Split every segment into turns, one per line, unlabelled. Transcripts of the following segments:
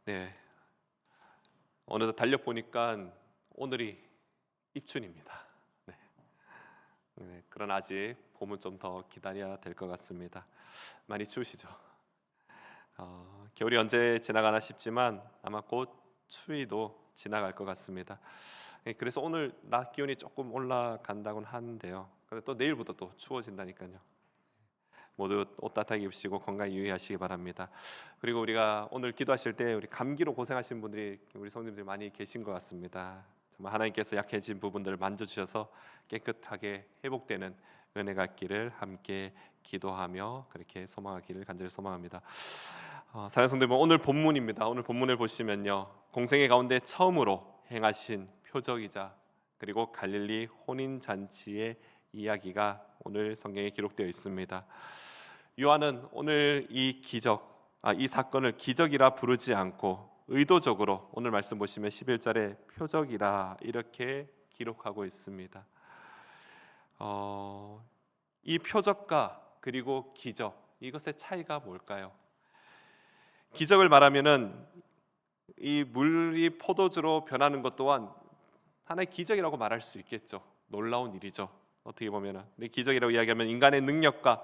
네, 어느덧 달력보니까 오늘이 입춘입니다. 네, 그러나 아직 봄은 좀 더 기다려야 될 것 같습니다. 많이 추우시죠? 겨울이 언제 지나가나 싶지만 아마 곧 추위도 지나갈 것 같습니다. 그래서 오늘 낮 기온이 조금 올라간다고는 하는데요. 근데 또 내일부터 또 추워진다니까요. 모두 옷 따뜻하게 입으시고 건강 유의하시기 바랍니다. 그리고 우리가 오늘 기도하실 때 우리 감기로 고생하시는 분들이 우리 성도님들이 많이 계신 것 같습니다. 정말 하나님께서 약해진 부분들을 만져주셔서 깨끗하게 회복되는 은혜가 있기를 함께 기도하며 그렇게 소망하기를 간절히 소망합니다. 사랑하는 성도 여러분, 오늘 본문입니다. 오늘 본문을 보시면요, 공생의 가운데 처음으로 행하신 표적이자 그리고 갈릴리 혼인 잔치의 이야기가 오늘 성경에 기록되어 있습니다. 요한은 오늘 이 사건을 기적이라 부르지 않고 의도적으로 오늘 말씀 보시면 11절에 표적이라 이렇게 기록하고 있습니다. 이 표적과 그리고 기적, 이것의 차이가 뭘까요? 기적을 말하면은 이 물이 포도주로 변하는 것 또한 하나의 기적이라고 말할 수 있겠죠. 놀라운 일이죠. 어떻게 보면은 기적이라고 이야기하면 인간의 능력과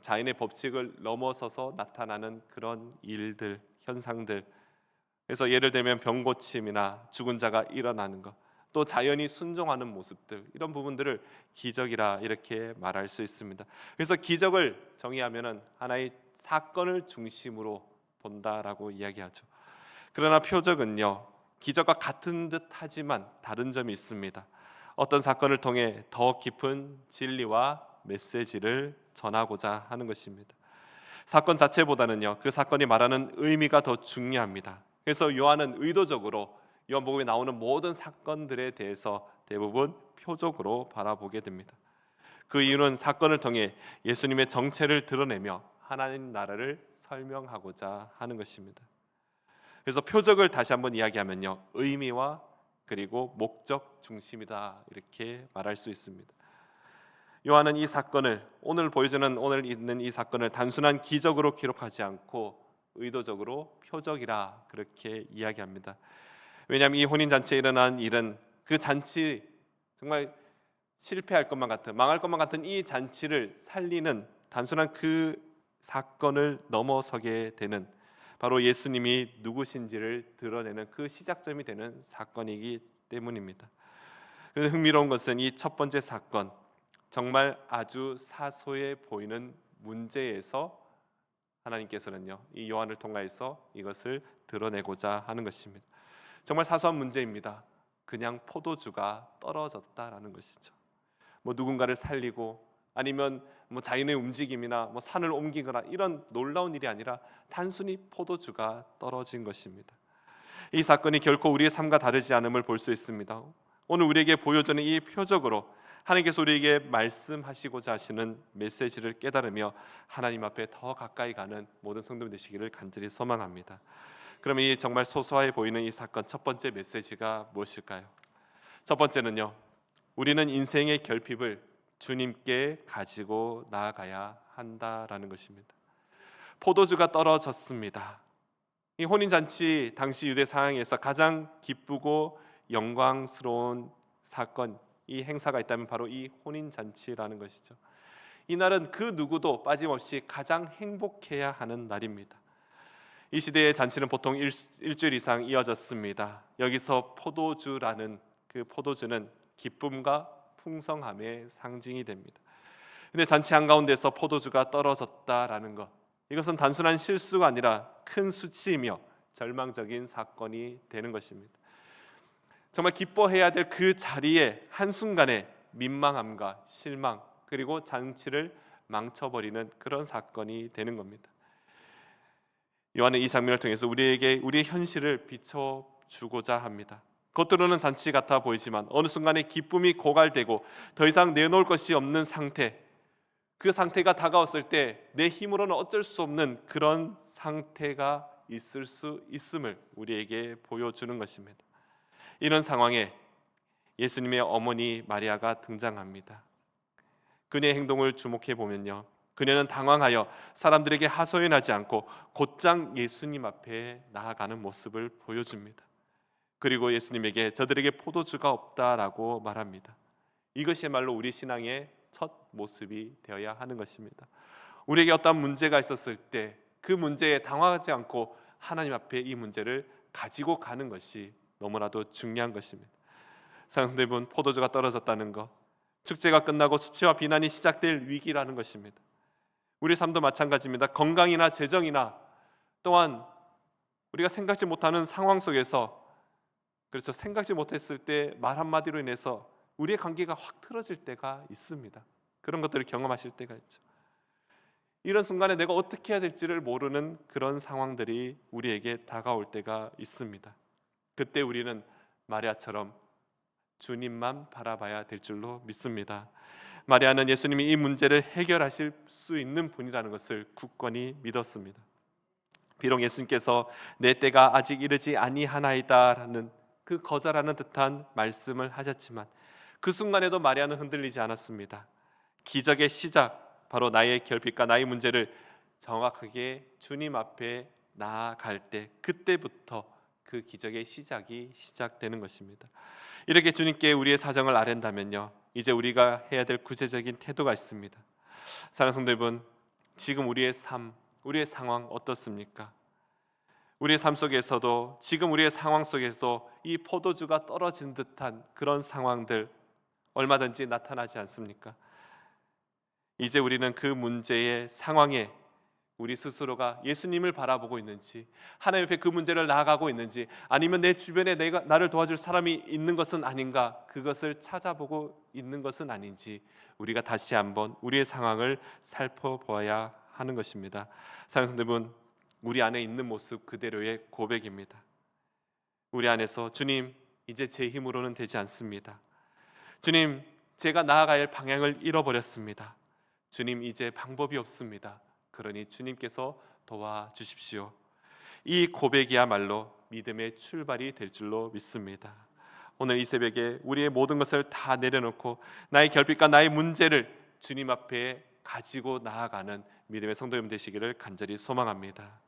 자연의 법칙을 넘어서서 나타나는 그런 일들, 현상들. 그래서 예를 들면 병 고침이나 죽은 자가 일어나는 것, 또 자연이 순종하는 모습들, 이런 부분들을 기적이라 이렇게 말할 수 있습니다. 그래서 기적을 정의하면은 하나의 사건을 중심으로 본다라고 이야기하죠. 그러나 표적은요, 기적과 같은 듯 하지만 다른 점이 있습니다. 어떤 사건을 통해 더 깊은 진리와 메시지를 전하고자 하는 것입니다. 사건 자체보다는요, 그 사건이 말하는 의미가 더 중요합니다. 그래서 요한은 의도적으로 요한복음에 나오는 모든 사건들에 대해서 대부분 표적으로 바라보게 됩니다. 그 이유는 사건을 통해 예수님의 정체를 드러내며 하나님 나라를 설명하고자 하는 것입니다. 그래서 표적을 다시 한번 이야기하면요, 의미와 그리고 목적 중심이다 이렇게 말할 수 있습니다. 요한은 이 사건을 오늘 있는 이 사건을 단순한 기적으로 기록하지 않고 의도적으로 표적이라 그렇게 이야기합니다. 왜냐하면 이 혼인 잔치에 일어난 일은 그 잔치 정말 실패할 것만 같은, 망할 것만 같은 이 잔치를 살리는 단순한 그 사건을 넘어서게 되는, 바로 예수님이 누구신지를 드러내는 그 시작점이 되는 사건이기 때문입니다. 그래서 흥미로운 것은 이 첫 번째 사건, 정말 아주 사소해 보이는 문제에서 하나님께서는요, 이 요한을 통하여서 이것을 드러내고자 하는 것입니다. 정말 사소한 문제입니다. 그냥 포도주가 떨어졌다라는 것이죠. 누군가를 살리고 아니면 자연의 움직임이나 산을 옮기거나 이런 놀라운 일이 아니라 단순히 포도주가 떨어진 것입니다. 이 사건이 결코 우리의 삶과 다르지 않음을 볼 수 있습니다. 오늘 우리에게 보여주는 이 표적으로 하나님께서 우리에게 말씀하시고자 하시는 메시지를 깨달으며 하나님 앞에 더 가까이 가는 모든 성도들 되시기를 간절히 소망합니다. 그럼 이 정말 소소해 보이는 이 사건 첫 번째 메시지가 무엇일까요? 첫 번째는요, 우리는 인생의 결핍을 주님께 가지고 나아가야 한다라는 것입니다. 포도주가 떨어졌습니다. 이 혼인잔치 당시 유대 상황에서 가장 기쁘고 영광스러운 사건, 이 행사가 있다면 바로 이 혼인잔치라는 것이죠. 이날은 그 누구도 빠짐없이 가장 행복해야 하는 날입니다. 이 시대의 잔치는 보통 일주일 이상 이어졌습니다. 여기서 포도주라는 그 포도주는 기쁨과 풍성함의 상징이 됩니다. 근데 잔치 한가운데서 포도주가 떨어졌다라는 것, 이것은 단순한 실수가 아니라 큰 수치이며 절망적인 사건이 되는 것입니다. 정말 기뻐해야 될 그 자리에 한순간에 민망함과 실망, 그리고 잔치를 망쳐버리는 그런 사건이 되는 겁니다. 요한은 이 장면을 통해서 우리에게 우리의 현실을 비춰주고자 합니다. 겉으로는 잔치 같아 보이지만 어느 순간에 기쁨이 고갈되고 더 이상 내놓을 것이 없는 상태, 그 상태가 다가왔을 때 내 힘으로는 어쩔 수 없는 그런 상태가 있을 수 있음을 우리에게 보여주는 것입니다. 이런 상황에 예수님의 어머니 마리아가 등장합니다. 그녀의 행동을 주목해 보면요, 그녀는 당황하여 사람들에게 하소연하지 않고 곧장 예수님 앞에 나아가는 모습을 보여줍니다. 그리고 예수님에게 저들에게 포도주가 없다라고 말합니다. 이것이야말로 우리 신앙의 첫 모습이 되어야 하는 것입니다. 우리에게 어떤 문제가 있었을 때 그 문제에 당황하지 않고 하나님 앞에 이 문제를 가지고 가는 것이 너무나도 중요한 것입니다. 사랑하는 여러분, 포도주가 떨어졌다는 것, 축제가 끝나고 수치와 비난이 시작될 위기라는 것입니다. 우리 삶도 마찬가지입니다. 건강이나 재정이나 또한 우리가 생각지 못하는 상황 속에서, 그렇죠, 생각지 못했을 때 말 한마디로 인해서 우리의 관계가 확 틀어질 때가 있습니다. 그런 것들을 경험하실 때가 있죠. 이런 순간에 내가 어떻게 해야 될지를 모르는 그런 상황들이 우리에게 다가올 때가 있습니다. 그때 우리는 마리아처럼 주님만 바라봐야 될 줄로 믿습니다. 마리아는 예수님이 이 문제를 해결하실 수 있는 분이라는 것을 굳건히 믿었습니다. 비록 예수님께서 내 때가 아직 이르지 아니하나이다라는 그 거절하는 듯한 말씀을 하셨지만 그 순간에도 마리아는 흔들리지 않았습니다. 기적의 시작, 바로 나의 결핍과 나의 문제를 정확하게 주님 앞에 나아갈 때, 그때부터 그 기적의 시작이 시작되는 것입니다. 이렇게 주님께 우리의 사정을 아랜다면요, 이제 우리가 해야 될 구체적인 태도가 있습니다. 사랑하는 성도 여러분, 지금 우리의 삶, 우리의 상황 어떻습니까? 우리의 삶 속에서도, 지금 우리의 상황 속에서도 이 포도주가 떨어진 듯한 그런 상황들 얼마든지 나타나지 않습니까? 이제 우리는 그 문제의 상황에 우리 스스로가 예수님을 바라보고 있는지, 하나님 앞에 그 문제를 나아가고 있는지, 아니면 내 주변에 나를 도와줄 사람이 있는 것은 아닌가, 그것을 찾아보고 있는 것은 아닌지 우리가 다시 한번 우리의 상황을 살펴보아야 하는 것입니다. 사랑하는 여러분, 우리 안에 있는 모습 그대로의 고백입니다. 우리 안에서 주님, 이제 제 힘으로는 되지 않습니다. 주님, 제가 나아가야 할 방향을 잃어버렸습니다. 주님, 이제 방법이 없습니다. 그러니 주님께서 도와주십시오. 이 고백이야말로 믿음의 출발이 될 줄로 믿습니다. 오늘 이 새벽에 우리의 모든 것을 다 내려놓고 나의 결핍과 나의 문제를 주님 앞에 가지고 나아가는 믿음의 성도 여러분 되시기를 간절히 소망합니다.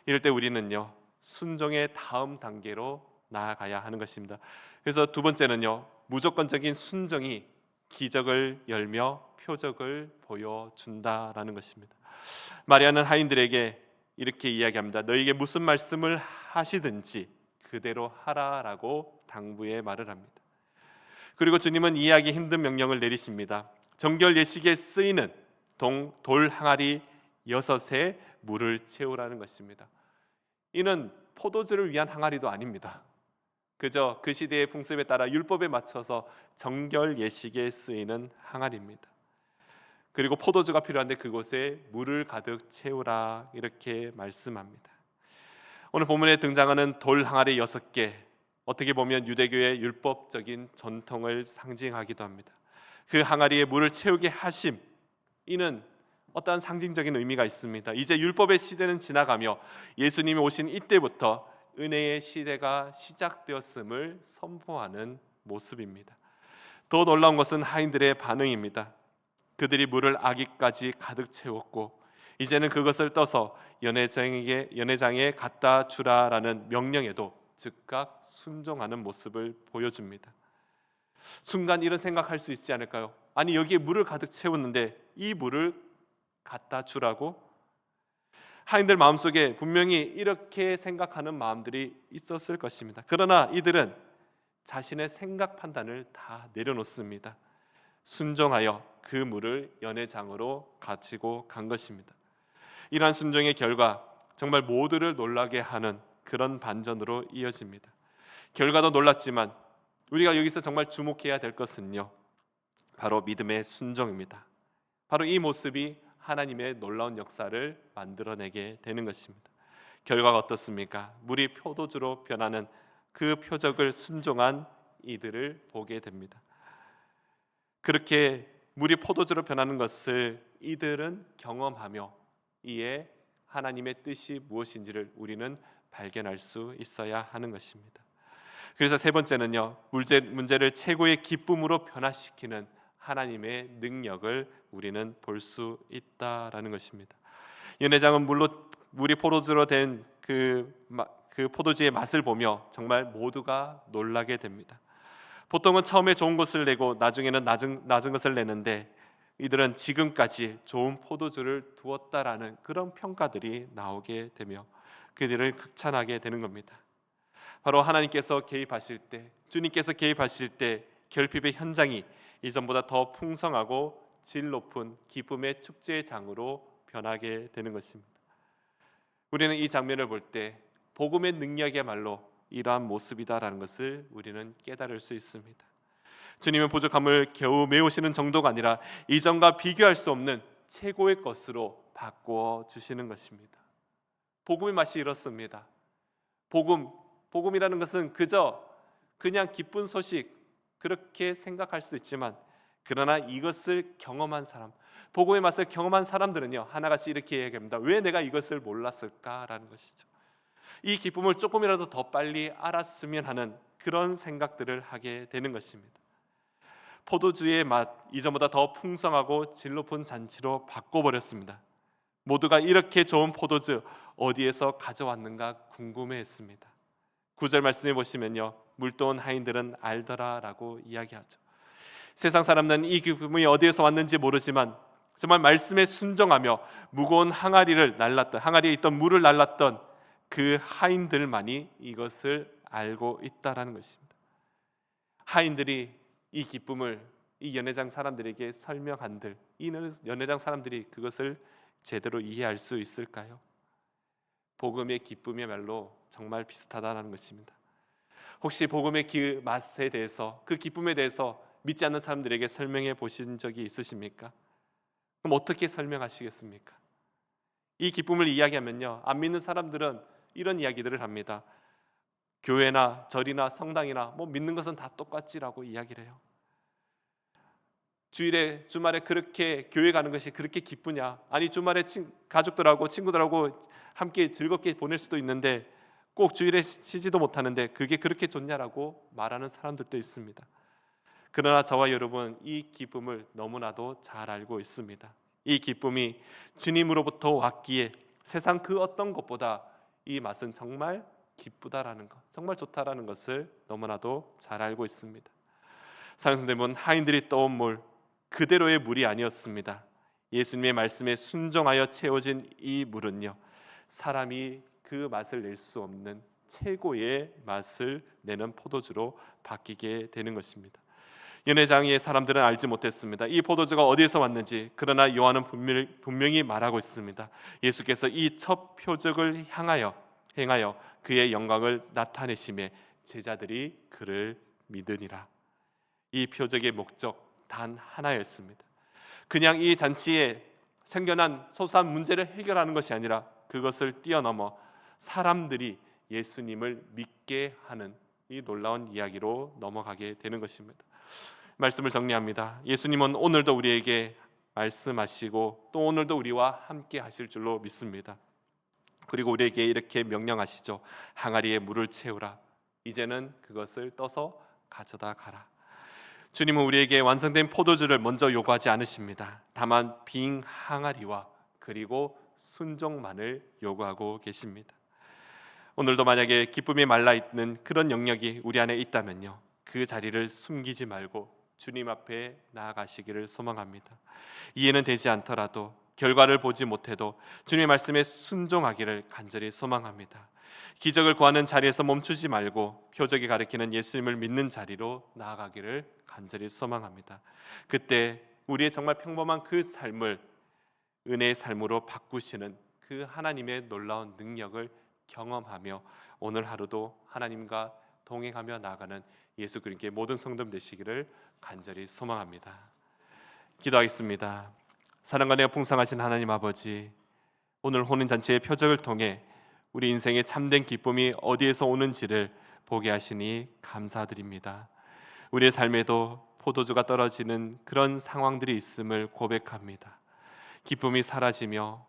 이럴 때 우리는요, 순종의 다음 단계로 나아가야 하는 것입니다. 그래서 두 번째는요, 무조건적인 순종이 기적을 열며 표적을 보여준다라는 것입니다. 마리아는 하인들에게 이렇게 이야기합니다. 너에게 무슨 말씀을 하시든지 그대로 하라라고 당부의 말을 합니다. 그리고 주님은 이해하기 힘든 명령을 내리십니다. 정결 예식에 쓰이는 돌 항아리 6에 물을 채우라는 것입니다. 이는 포도주를 위한 항아리도 아닙니다. 그저 그 시대의 풍습에 따라 율법에 맞춰서 정결 예식에 쓰이는 항아리입니다. 그리고 포도주가 필요한데 그곳에 물을 가득 채우라, 이렇게 말씀합니다. 오늘 본문에 등장하는 돌 항아리 6개, 어떻게 보면 유대교의 율법적인 전통을 상징하기도 합니다. 그 항아리에 물을 채우게 하심, 이는 어떠한 상징적인 의미가 있습니다. 이제 율법의 시대는 지나가며 예수님이 오신 이때부터 은혜의 시대가 시작되었음을 선포하는 모습입니다. 더 놀라운 것은 하인들의 반응입니다. 그들이 물을 아기까지 가득 채웠고 이제는 그것을 떠서 연회장에 갖다 주라라는 명령에도 즉각 순종하는 모습을 보여줍니다. 순간 이런 생각할 수 있지 않을까요? 아니, 여기에 물을 가득 채웠는데 이 물을 갖다 주라고? 하인들 마음속에 분명히 이렇게 생각하는 마음들이 있었을 것입니다. 그러나 이들은 자신의 생각 판단을 다 내려놓습니다. 순종하여 그 물을 연회장으로 가지고 간 것입니다. 이러한 순종의 결과 정말 모두를 놀라게 하는 그런 반전으로 이어집니다. 결과도 놀랐지만 우리가 여기서 정말 주목해야 될 것은요, 바로 믿음의 순종입니다. 바로 이 모습이 하나님의 놀라운 역사를 만들어내게 되는 것입니다. 결과가 어떻습니까? 물이 포도주로 변하는 그 표적을 순종한 이들을 보게 됩니다. 그렇게 물이 포도주로 변하는 것을 이들은 경험하며 이에 하나님의 뜻이 무엇인지를 우리는 발견할 수 있어야 하는 것입니다. 그래서 세 번째는요, 문제를 최고의 기쁨으로 변화시키는 하나님의 능력을 우리는 볼 수 있다라는 것입니다. 연회장은 물이 포도주로 된 그 포도주의 맛을 보며 정말 모두가 놀라게 됩니다. 보통은 처음에 좋은 것을 내고 나중에는 낮은 것을 내는데 이들은 지금까지 좋은 포도주를 두었다라는 그런 평가들이 나오게 되며 그들을 극찬하게 되는 겁니다. 바로 하나님께서 개입하실 때, 주님께서 개입하실 때 결핍의 현장이 이전보다 더 풍성하고 질 높은 기쁨의 축제의 장으로 변하게 되는 것입니다. 우리는 이 장면을 볼 때 복음의 능력이야말로 이러한 모습이다라는 것을 우리는 깨달을 수 있습니다. 주님은 부족함을 겨우 메우시는 정도가 아니라 이전과 비교할 수 없는 최고의 것으로 바꾸어 주시는 것입니다. 복음의 맛이 이렇습니다. 복음이라는 것은 그냥 기쁜 소식 그렇게 생각할 수도 있지만, 그러나 이것을 경험한 사람, 복음의 맛을 경험한 사람들은요, 하나같이 이렇게 얘기합니다. 왜 내가 이것을 몰랐을까라는 것이죠. 이 기쁨을 조금이라도 더 빨리 알았으면 하는 그런 생각들을 하게 되는 것입니다. 포도주의 맛, 이전보다 더 풍성하고 질 높은 잔치로 바꿔버렸습니다. 모두가 이렇게 좋은 포도주 어디에서 가져왔는가 궁금해했습니다. 9절 말씀해 보시면요, 물도온 하인들은 알더라라고 이야기하죠. 세상 사람들은 이 기쁨이 어디에서 왔는지 모르지만 정말 말씀에 순종하며 무거운 항아리에 있던 물을 날랐던 그 하인들만이 이것을 알고 있다라는 것입니다. 하인들이 이 기쁨을 이 연회장 사람들에게 설명한들 이 연회장 사람들이 그것을 제대로 이해할 수 있을까요? 복음의 기쁨이야말로 정말 비슷하다는 것입니다. 혹시 복음의 그 맛에 대해서, 그 기쁨에 대해서 믿지 않는 사람들에게 설명해 보신 적이 있으십니까? 그럼 어떻게 설명하시겠습니까? 이 기쁨을 이야기하면요, 안 믿는 사람들은 이런 이야기들을 합니다. 교회나 절이나 성당이나 믿는 것은 다 똑같지라고 이야기를 해요. 주말에 그렇게 교회 가는 것이 그렇게 기쁘냐? 아니, 주말에 가족들하고 친구들하고 함께 즐겁게 보낼 수도 있는데 꼭 주일에 쉬지도 못하는데 그게 그렇게 좋냐라고 말하는 사람들도 있습니다. 그러나 저와 여러분, 이 기쁨을 너무나도 잘 알고 있습니다. 이 기쁨이 주님으로부터 왔기에 세상 그 어떤 것보다 이 맛은 정말 기쁘다라는 것, 정말 좋다라는 것을 너무나도 잘 알고 있습니다. 사랑하는 여러분, 하인들이 떠온 물, 그대로의 물이 아니었습니다. 예수님의 말씀에 순종하여 채워진 이 물은요, 사람이 그 맛을 낼 수 없는 최고의 맛을 내는 포도주로 바뀌게 되는 것입니다. 연회장의 사람들은 알지 못했습니다. 이 포도주가 어디에서 왔는지. 그러나 요한은 분명히 말하고 있습니다. 예수께서 이 첫 표적을 행하여 그의 영광을 나타내심에 제자들이 그를 믿으니라. 이 표적의 목적 단 하나였습니다. 그냥 이 잔치에 생겨난 소소한 문제를 해결하는 것이 아니라 그것을 뛰어넘어 사람들이 예수님을 믿게 하는 이 놀라운 이야기로 넘어가게 되는 것입니다. 말씀을 정리합니다. 예수님은 오늘도 우리에게 말씀하시고 또 오늘도 우리와 함께 하실 줄로 믿습니다. 그리고 우리에게 이렇게 명령하시죠. 항아리에 물을 채우라. 이제는 그것을 떠서 가져다 가라. 주님은 우리에게 완성된 포도주를 먼저 요구하지 않으십니다. 다만 빈 항아리와 그리고 순종만을 요구하고 계십니다. 오늘도 만약에 기쁨이 말라있는 그런 영역이 우리 안에 있다면요, 그 자리를 숨기지 말고 주님 앞에 나아가시기를 소망합니다. 이해는 되지 않더라도, 결과를 보지 못해도 주님의 말씀에 순종하기를 간절히 소망합니다. 기적을 구하는 자리에서 멈추지 말고 표적이 가리키는 예수님을 믿는 자리로 나아가기를 간절히 소망합니다. 그때 우리의 정말 평범한 그 삶을 은혜의 삶으로 바꾸시는 그 하나님의 놀라운 능력을 경험하며 오늘 하루도 하나님과 동행하며 나아가는 예수 그리스도의 모든 성도들 되시기를 간절히 소망합니다. 기도하겠습니다. 사랑과 은혜가 풍성하신 하나님 아버지, 오늘 혼인잔치의 표적을 통해 우리 인생의 참된 기쁨이 어디에서 오는지를 보게 하시니 감사드립니다. 우리의 삶에도 포도주가 떨어지는 그런 상황들이 있음을 고백합니다. 기쁨이 사라지며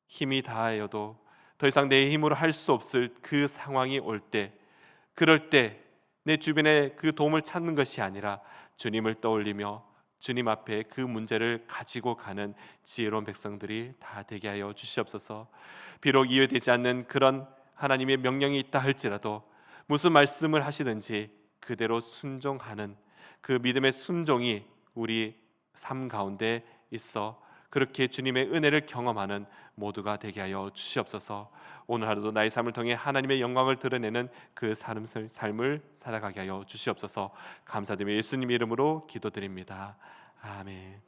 힘이 다하여도 더 이상 내 힘으로 할 수 없을 그 상황이 올 때, 그럴 때 내 주변에 그 도움을 찾는 것이 아니라 주님을 떠올리며 주님 앞에 그 문제를 가지고 가는 지혜로운 백성들이 다 되게 하여 주시옵소서. 비록 이해되지 않는 그런 하나님의 명령이 있다 할지라도 무슨 말씀을 하시든지 그대로 순종하는 그 믿음의 순종이 우리 삶 가운데 있어 그렇게 주님의 은혜를 경험하는 모두가 되게 하여 주시옵소서. 오늘 하루도 나의 삶을 통해 하나님의 영광을 드러내는 그 삶을 살아가게 하여 주시옵소서. 감사드리며 예수님 이름으로 기도드립니다. 아멘.